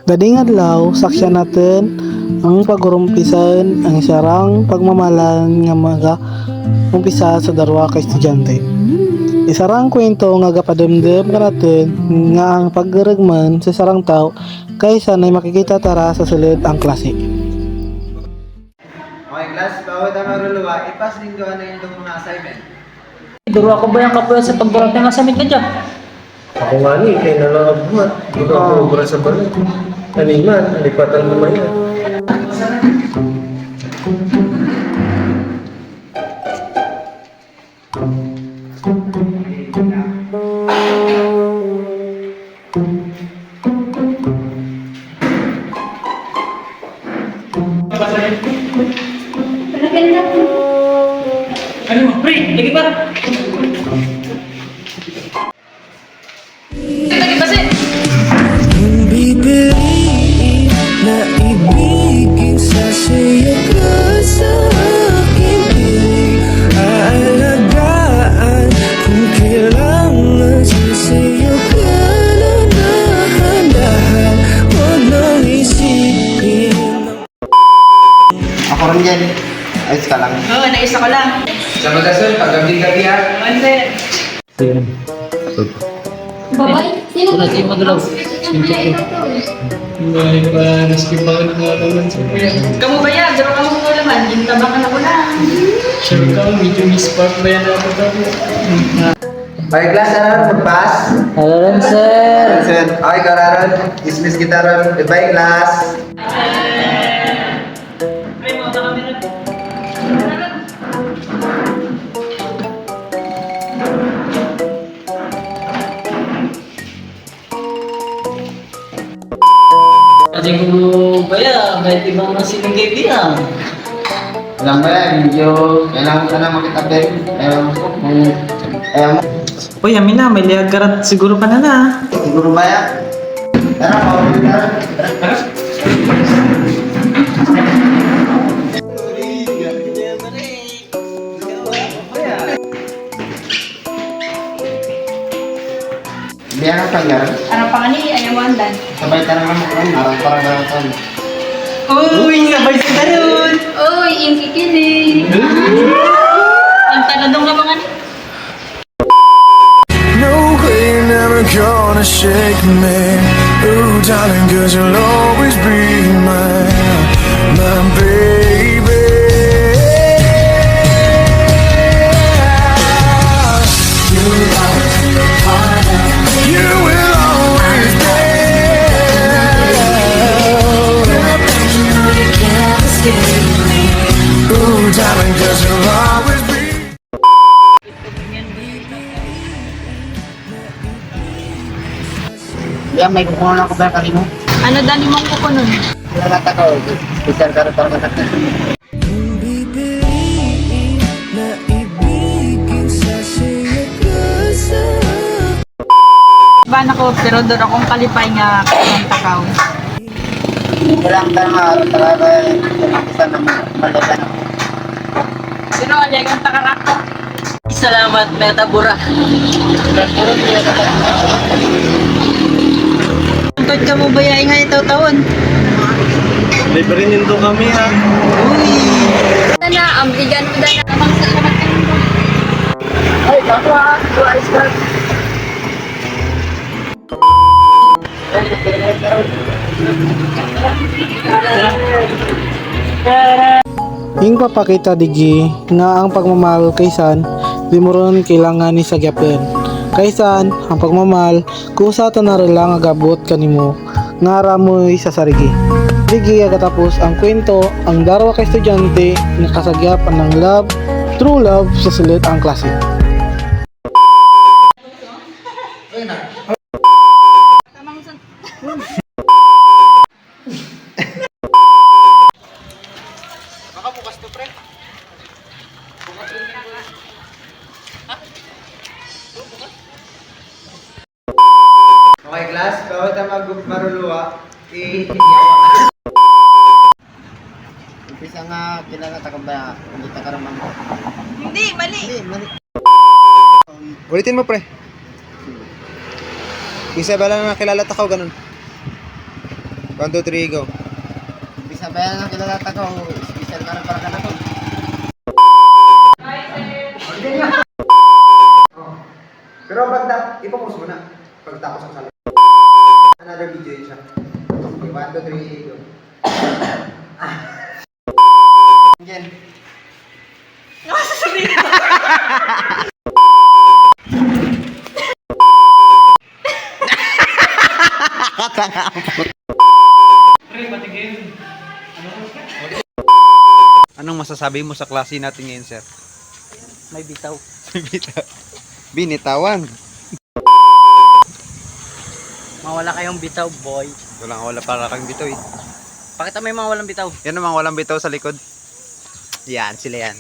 Gading adlaw, saksyan natin ang pagurumpisan ang sarang pagmamalan nga mga umpisa sa darwa ka estudyante. Isarang kwento nga gapademdem ka natin nga ang paggaragman sa sarang tao kaysa na makikita tara sa sulod ang klase. Okay, class, bawat ang maruluwa, ipas rin doon na yung mga assignment. Duro ako ba yung kapuya sa pagburat ng asamit na dyan? Ako nga ni, kaya nalangabot. Hindi ko ako ubra sa balat. Kaniman, alipatan naman yan. Ano mo, pre? Lagi ba? Lagi ba siya? Bibili na ibigin sa siya ka sa aking piling aalagaan kung kailangan sa siya ka na dahan-dahan huwag nang isipin. Ako rin yan. Ayos ka lang. Oo, naisa ko lang. Sa magasul, pag-gabi-gabi ha. Mande. Babay? Sino ba? Sino magalaw? Hindi pa naskip ako ng mga naman sa kuya. Kamu ba yan? Duro ka mo naman. Gintabakan ako na. Sure ka, medyo mispark ba yan ako dati? Okay, class, Aaron, mag-pass. Halo, sir. Sir, okay, Aaron. Dismiss kita, Aaron. Goodbye, class. Pre, mga kami na. Kasi ko ba yan? Kahit ibang mga siling kaibigan. Alam ba yan, medyo kailangan ka na makitabi. Ayaw mo. Uy, Amina, may liag karat siguro ka na. Siguro ba yan? Tara, paulit na. Tara. Biar apa ya? Ano pa ni? Ayaw mo andan. Sabay tayo naman kan, parang gano'n. Uy, sabay sa ganun. Uy, yung kikilig. Ang tanadong ka mga ni. No way, you're never gonna shake me. Ooh, darling, cause you'll always be mine, my baby. You will always be. Ooh, darling, cause you'll always be. Yang may kukunan ako ba kanino? Ano dali mong kuko nun? Lalata ko. Bisan ka rin parang matakit. Bibili na ibigin sa siya ka sa Ba nako, pero doon akong kalipay nga kayang takaw. Kailangan ka nga talaga isa ng malaban. Sino alay kang takarako? Salamat, Meta Bura. Tungkod ka mo ba yung nga ito taon? Libre nito kami ha. Sana, ang bigan mo dahil namang salamat ka nito. Ay, bakwa! Ayos ka! Ing papakita digi nga ang pagmamahal kaysan di mo ron kailangan ni sa gyapon. Kaysan ang pagmamahal kusa ta na lang agabot kanimo nga ramoy sa sarigi. Digi agatapos ang kwento ang darwa ka estudyante nga kasagyap ng love, true love sa sulod ang klase. Okay, class, bawat ang maruluwa, umpisa nga, kailangan ka ba, hindi ka karamang. Hindi, mali. Hindi, mali. Ulitin mo, pre. Isa ba lang nakilala takaw, ganun? 1, 2, 3, go. Bisa ba yan ang kilalata ko? Special ka rin para ka na to. Pero ipopost mo na. Pagtapos ang sali. Another video yun siya. Okay, 1, 2, 3, go. Again. Anong masasabi mo sa klase natin ngayon, sir? May bitaw. Binitawan. Mawala kayong bitaw, boy. Wala para kang bitaw eh. Pakita mo yung mga walang bitaw. Yan namang walang bitaw sa likod. Yan, sila yan.